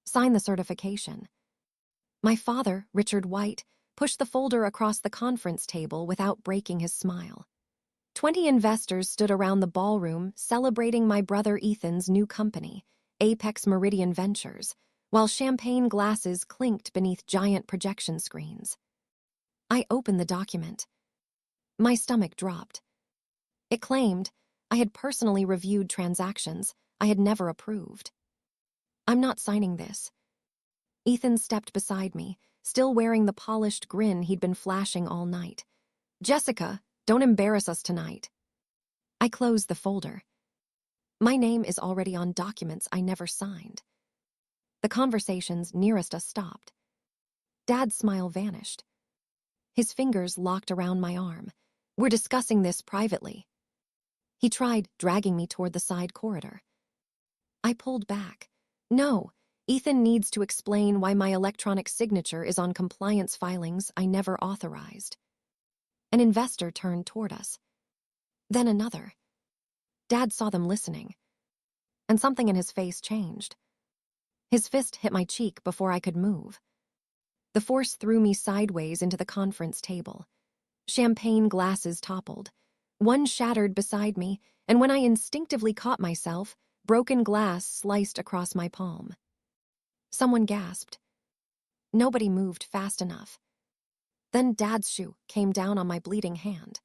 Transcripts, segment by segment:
Sign the certification. My father, Richard White, pushed the folder across the conference table without breaking his smile. 20 investors stood around the ballroom celebrating my brother Ethan's new company, Apex Meridian Ventures, while champagne glasses clinked beneath giant projection screens. I opened the document. My stomach dropped. It claimed I had personally reviewed transactions I had never approved. I'm not signing this. Ethan stepped beside me, still wearing the polished grin he'd been flashing all night. Jessica, don't embarrass us tonight. I closed the folder. My name is already on documents I never signed. The conversations nearest us stopped. Dad's smile vanished. His fingers locked around my arm. We're discussing this privately. He tried dragging me toward the side corridor. I pulled back. No, Ethan needs to explain why my electronic signature is on compliance filings I never authorized. An investor turned toward us. Then another. Dad saw them listening, and something in his face changed. His fist hit my cheek before I could move. The force threw me sideways into the conference table. Champagne glasses toppled. One shattered beside me, and when I instinctively caught myself, broken glass sliced across my palm. Someone gasped. Nobody moved fast enough. Then Dad's shoe came down on my bleeding hand.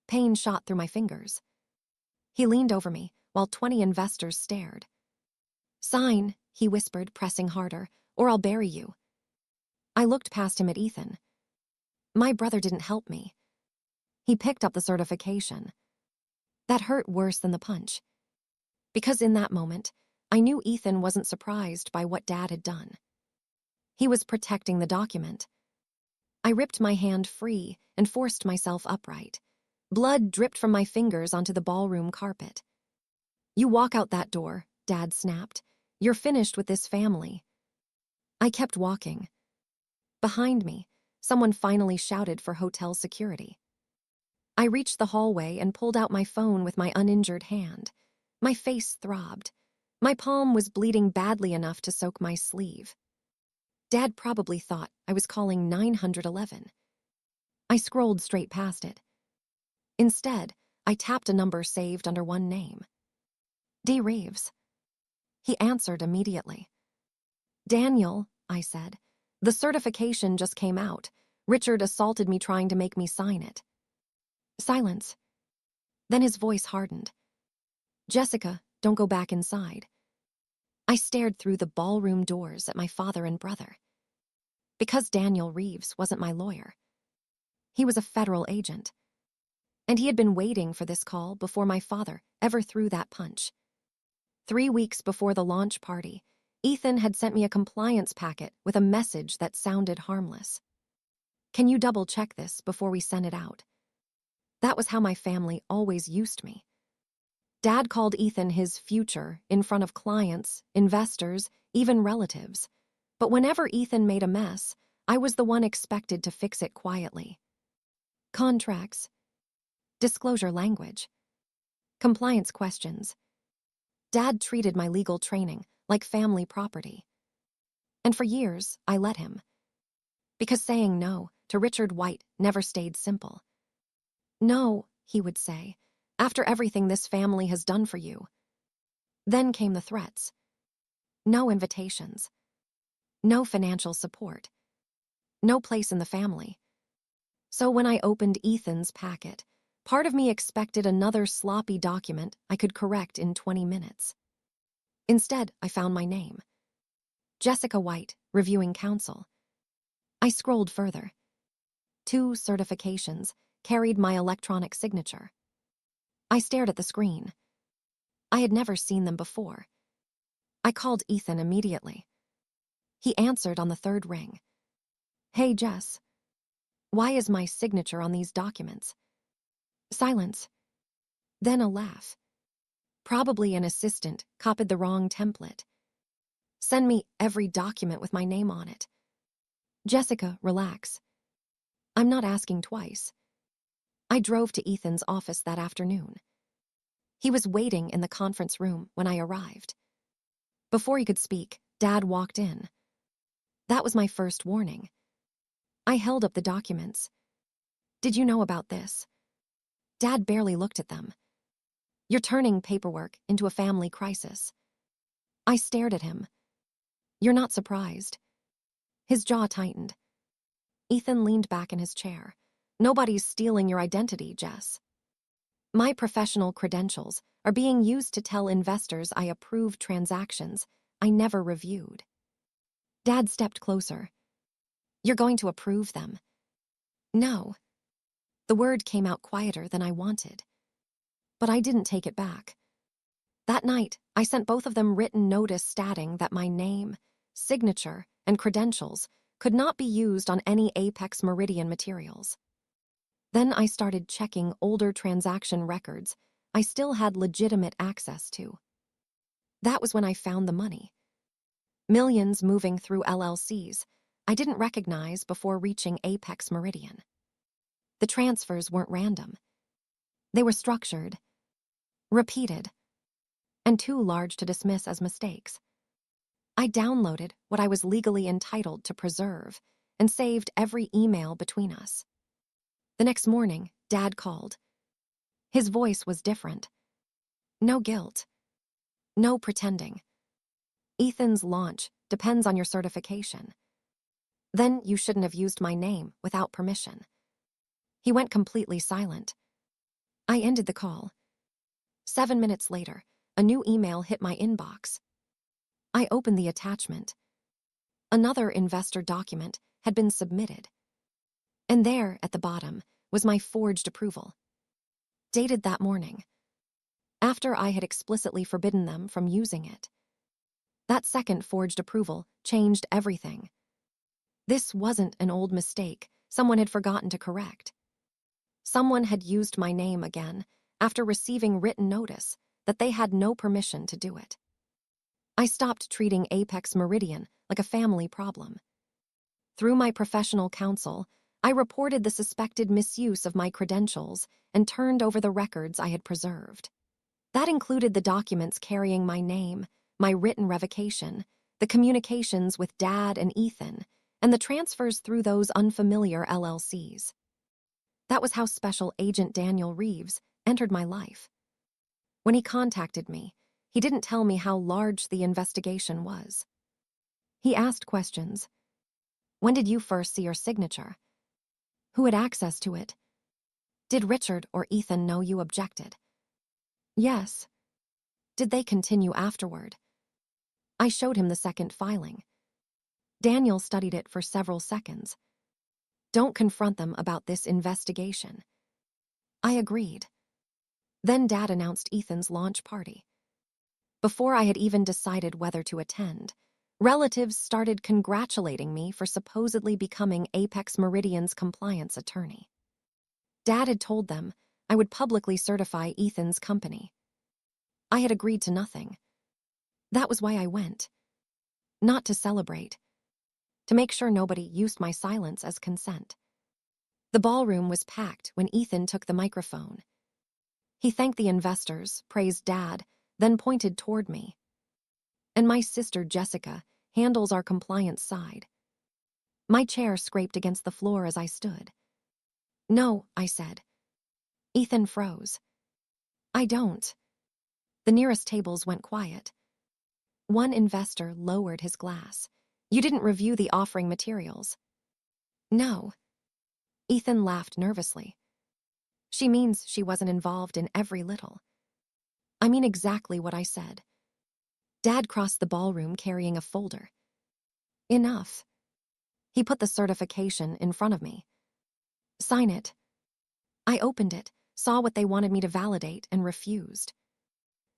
Pain shot through my fingers. He leaned over me while 20 investors stared. Sign, he whispered, pressing harder, or I'll bury you. I looked past him at Ethan. My brother didn't help me. He picked up the certification. That hurt worse than the punch. Because in that moment, I knew Ethan wasn't surprised by what Dad had done. He was protecting the document. I ripped my hand free and forced myself upright. Blood dripped from my fingers onto the ballroom carpet. You walk out that door, Dad snapped. You're finished with this family. I kept walking. Behind me, someone finally shouted for hotel security. I reached the hallway and pulled out my phone with my uninjured hand. My face throbbed. My palm was bleeding badly enough to soak my sleeve. Dad probably thought I was calling 911. I scrolled straight past it. Instead, I tapped a number saved under one name. D. Reeves. He answered immediately. Daniel, I said. The certification just came out. Richard assaulted me trying to make me sign it. Silence. Then his voice hardened. Jessica, don't go back inside. I stared through the ballroom doors at my father and brother. Because Daniel Reeves wasn't my lawyer. He was a federal agent. And he had been waiting for this call before my father ever threw that punch. 3 weeks before the launch party, Ethan had sent me a compliance packet with a message that sounded harmless. Can you double-check this before we send it out? That was how my family always used me. Dad called Ethan his future in front of clients, investors, even relatives. But whenever Ethan made a mess, I was the one expected to fix it quietly. Contracts. Disclosure language. Compliance questions. Dad treated my legal training like family property. And for years, I let him. Because saying no to Richard White never stayed simple. No, he would say, after everything this family has done for you. Then came the threats. No invitations. No financial support. No place in the family. So when I opened Ethan's packet, part of me expected another sloppy document I could correct in 20 minutes. Instead, I found my name. Jessica White, Reviewing Counsel. I scrolled further. 2 certifications carried my electronic signature. I stared at the screen. I had never seen them before. I called Ethan immediately. He answered on the 3rd ring. Hey, Jess. Why is my signature on these documents? Silence. Then a laugh. Probably an assistant copied the wrong template. Send me every document with my name on it. Jessica, relax. I'm not asking twice. I drove to Ethan's office that afternoon. He was waiting in the conference room when I arrived. Before he could speak, Dad walked in. That was my first warning. I held up the documents. Did you know about this? Dad barely looked at them. You're turning paperwork into a family crisis. I stared at him. You're not surprised. His jaw tightened. Ethan leaned back in his chair. Nobody's stealing your identity, Jess. My professional credentials are being used to tell investors I approved transactions I never reviewed. Dad stepped closer. You're going to approve them? No. The word came out quieter than I wanted. But I didn't take it back. That night, I sent both of them written notice stating that my name, signature, and credentials could not be used on any Apex Meridian materials. Then I started checking older transaction records I still had legitimate access to. That was when I found the money. Millions moving through LLCs I didn't recognize before reaching Apex Meridian. The transfers weren't random. They were structured, repeated, and too large to dismiss as mistakes. I downloaded what I was legally entitled to preserve and saved every email between us. The next morning, Dad called. His voice was different. No guilt. No pretending. Ethan's launch depends on your certification. Then you shouldn't have used my name without permission. He went completely silent. I ended the call. 7 minutes later, a new email hit my inbox. I opened the attachment. Another investor document had been submitted. And there, at the bottom, was my forged approval. Dated that morning, after I had explicitly forbidden them from using it. That second forged approval changed everything. This wasn't an old mistake someone had forgotten to correct. Someone had used my name again after receiving written notice that they had no permission to do it. I stopped treating Apex Meridian like a family problem. Through my professional counsel, I reported the suspected misuse of my credentials and turned over the records I had preserved. That included the documents carrying my name, my written revocation, the communications with Dad and Ethan, and the transfers through those unfamiliar LLCs. That was how Special Agent Daniel Reeves entered my life. When he contacted me, he didn't tell me how large the investigation was. He asked questions. When did you first see your signature? Who had access to it? Did Richard or Ethan know you objected? Yes. Did they continue afterward? I showed him the second filing. Daniel studied it for several seconds. Don't confront them about this investigation. I agreed. Then Dad announced Ethan's launch party. Before I had even decided whether to attend, relatives started congratulating me for supposedly becoming Apex Meridian's compliance attorney. Dad had told them I would publicly certify Ethan's company. I had agreed to nothing. That was why I went. Not to celebrate. To make sure nobody used my silence as consent. The ballroom was packed when Ethan took the microphone. He thanked the investors, praised Dad, then pointed toward me. And my sister Jessica handles our compliance side. My chair scraped against the floor as I stood. No, I said. Ethan froze. I don't. The nearest tables went quiet. One investor lowered his glass. You didn't review the offering materials. No. Ethan laughed nervously. She means she wasn't involved in every little. I mean exactly what I said. Dad crossed the ballroom carrying a folder. Enough. He put the certification in front of me. Sign it. I opened it, saw what they wanted me to validate, and refused.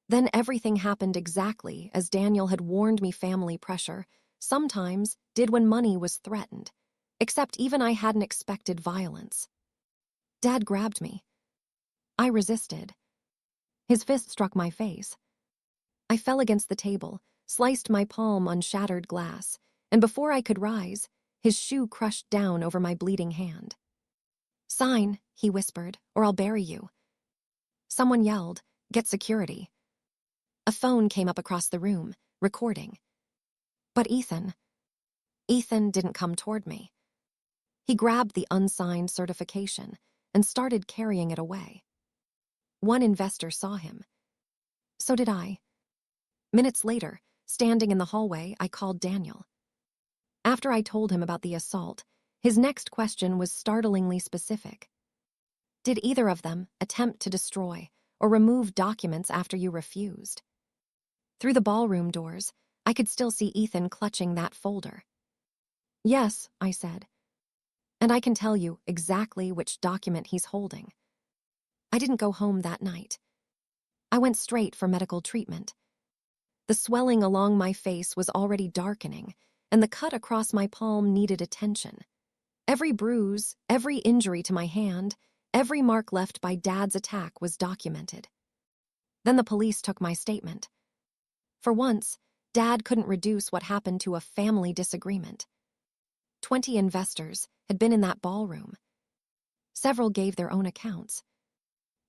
Then everything happened exactly as Daniel had warned me. Family pressure sometimes did when money was threatened, except even I hadn't expected violence. Dad grabbed me. I resisted. His fist struck my face. I fell against the table, sliced my palm on shattered glass, and before I could rise, his shoe crushed down over my bleeding hand. Sign, he whispered, or I'll bury you. Someone yelled, get security. A phone came up across the room, recording. But Ethan didn't come toward me. He grabbed the unsigned certification and started carrying it away. One investor saw him. So did I. Minutes later, standing in the hallway, I called Daniel. After I told him about the assault, his next question was startlingly specific. Did either of them attempt to destroy or remove documents after you refused? Through the ballroom doors, I could still see Ethan clutching that folder. Yes, I said. And I can tell you exactly which document he's holding. I didn't go home that night. I went straight for medical treatment. The swelling along my face was already darkening, and the cut across my palm needed attention. Every bruise, every injury to my hand, every mark left by Dad's attack was documented. Then the police took my statement. For once, Dad couldn't reduce what happened to a family disagreement. 20 investors had been in that ballroom. Several gave their own accounts.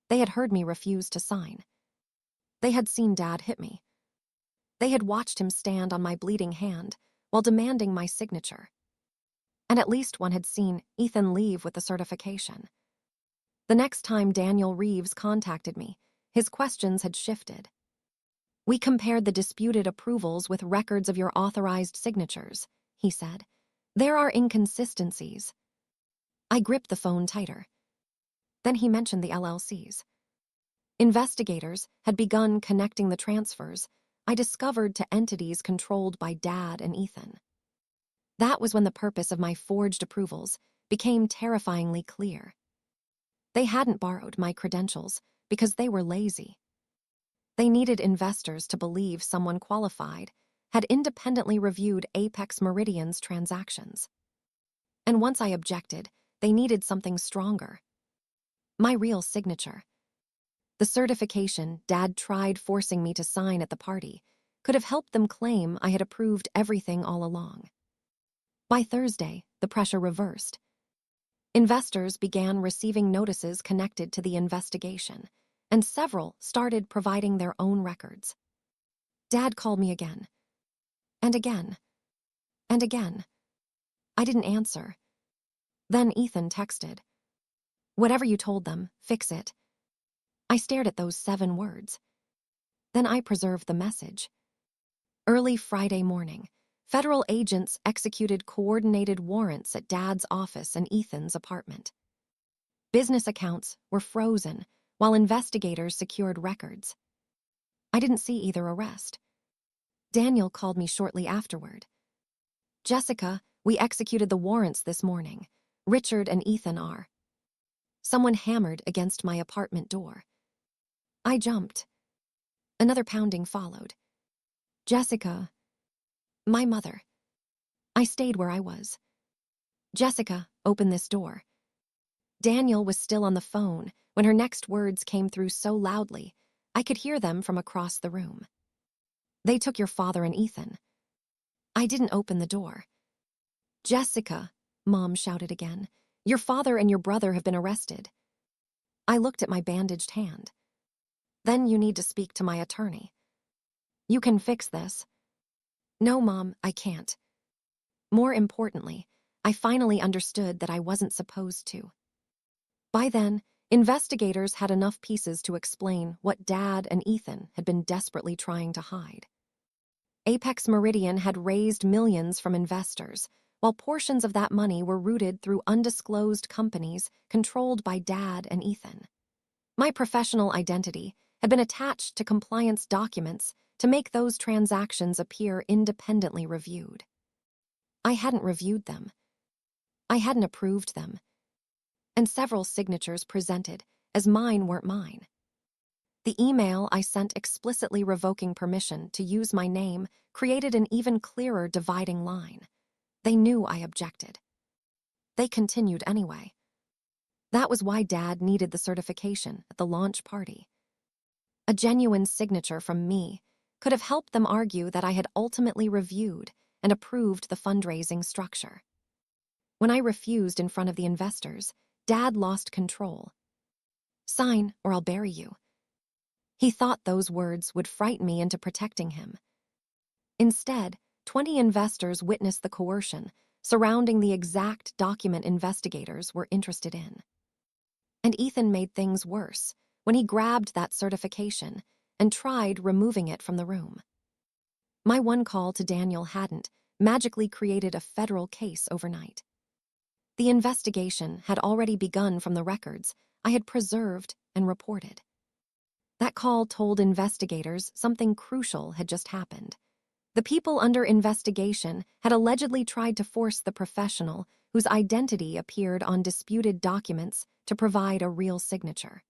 They had heard me refuse to sign. They had seen Dad hit me. They had watched him stand on my bleeding hand while demanding my signature. And at least one had seen Ethan leave with the certification. The next time Daniel Reeves contacted me, his questions had shifted. We compared the disputed approvals with records of your authorized signatures, he said. There are inconsistencies. I gripped the phone tighter. Then he mentioned the LLCs. Investigators had begun connecting the transfers I discovered to entities controlled by Dad and Ethan. That was when the purpose of my forged approvals became terrifyingly clear. They hadn't borrowed my credentials because they were lazy. They needed investors to believe someone qualified had independently reviewed Apex Meridian's transactions. And once I objected, they needed something stronger. My real signature. The certification Dad tried forcing me to sign at the party could have helped them claim I had approved everything all along. By Thursday, the pressure reversed. Investors began receiving notices connected to the investigation, and several started providing their own records. Dad called me again. And again. And again. I didn't answer. Then Ethan texted. Whatever you told them, fix it. I stared at those 7 words. Then I preserved the message. Early Friday morning, federal agents executed coordinated warrants at Dad's office and Ethan's apartment. Business accounts were frozen while investigators secured records. I didn't see either arrest. Daniel called me shortly afterward. Jessica, we executed the warrants this morning. Richard and Ethan are. Someone hammered against my apartment door. I jumped. Another pounding followed. Jessica. My mother. I stayed where I was. Jessica, open this door. Daniel was still on the phone when her next words came through so loudly, I could hear them from across the room. They took your father and Ethan. I didn't open the door. Jessica, Mom shouted again, your father and your brother have been arrested. I looked at my bandaged hand. Then you need to speak to my attorney. You can fix this. No, Mom, I can't. More importantly, I finally understood that I wasn't supposed to. By then, investigators had enough pieces to explain what Dad and Ethan had been desperately trying to hide. Apex Meridian had raised millions from investors, while portions of that money were routed through undisclosed companies controlled by Dad and Ethan. My professional identity had been attached to compliance documents to make those transactions appear independently reviewed. I hadn't reviewed them. I hadn't approved them. And several signatures presented as mine weren't mine. The email I sent explicitly revoking permission to use my name created an even clearer dividing line. They knew I objected. They continued anyway. That was why Dad needed the certification at the launch party. A genuine signature from me could have helped them argue that I had ultimately reviewed and approved the fundraising structure. When I refused in front of the investors, Dad lost control. Sign or I'll bury you. He thought those words would frighten me into protecting him. Instead, 20 investors witnessed the coercion surrounding the exact document investigators were interested in. And Ethan made things worse when he grabbed that certification and tried removing it from the room. My one call to Daniel hadn't magically created a federal case overnight. The investigation had already begun from the records I had preserved and reported. That call told investigators something crucial had just happened. The people under investigation had allegedly tried to force the professional whose identity appeared on disputed documents to provide a real signature.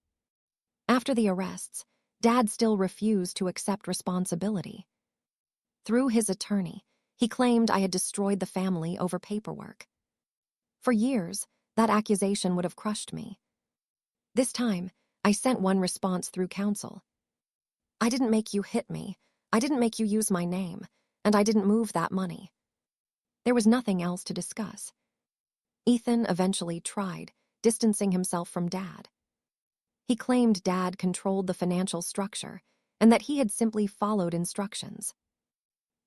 After the arrests, Dad still refused to accept responsibility. Through his attorney, he claimed I had destroyed the family over paperwork. For years, that accusation would have crushed me. This time, I sent one response through counsel. I didn't make you hit me, I didn't make you use my name, and I didn't move that money. There was nothing else to discuss. Ethan eventually tried distancing himself from Dad. He claimed Dad controlled the financial structure and that he had simply followed instructions.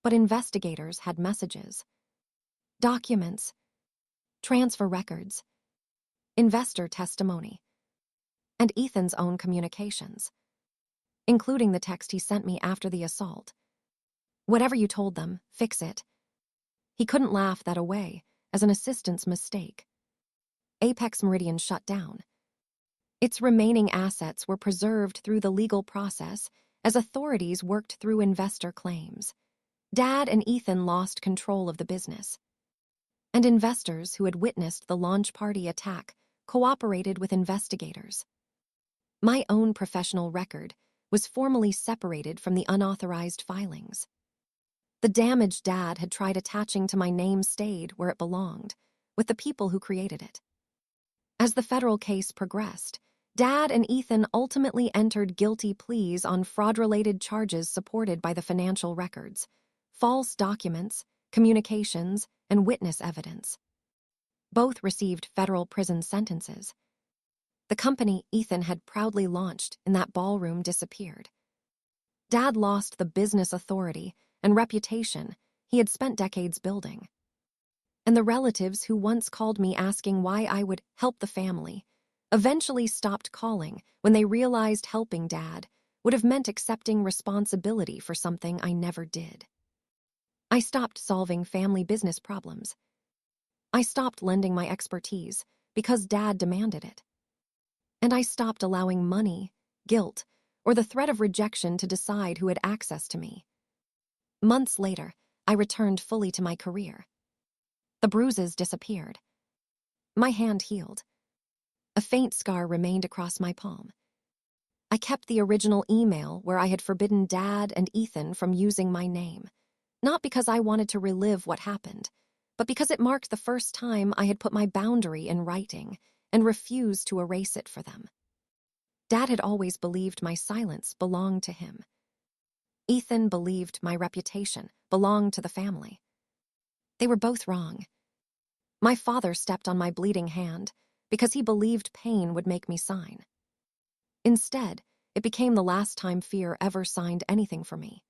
But investigators had messages, documents, transfer records, investor testimony, and Ethan's own communications, including the text he sent me after the assault. Whatever you told them, fix it. He couldn't laugh that away as an assistant's mistake. Apex Meridian shut down. Its remaining assets were preserved through the legal process as authorities worked through investor claims. Dad and Ethan lost control of the business. And investors who had witnessed the launch party attack cooperated with investigators. My own professional record was formally separated from the unauthorized filings. The damage Dad had tried attaching to my name stayed where it belonged, with the people who created it. As the federal case progressed, Dad and Ethan ultimately entered guilty pleas on fraud-related charges supported by the financial records, false documents, communications, and witness evidence. Both received federal prison sentences. The company Ethan had proudly launched in that ballroom disappeared. Dad lost the business authority and reputation he had spent decades building. And the relatives who once called me asking why I would help the family eventually stopped calling when they realized helping Dad would have meant accepting responsibility for something I never did. I stopped solving family business problems. I stopped lending my expertise because Dad demanded it. And I stopped allowing money, guilt, or the threat of rejection to decide who had access to me. Months later, I returned fully to my career. The bruises disappeared. My hand healed. A faint scar remained across my palm. I kept the original email where I had forbidden Dad and Ethan from using my name, not because I wanted to relive what happened, but because it marked the first time I had put my boundary in writing and refused to erase it for them. Dad had always believed my silence belonged to him. Ethan believed my reputation belonged to the family. They were both wrong. My father stepped on my bleeding hand because he believed pain would make me sign. Instead, it became the last time fear ever signed anything for me.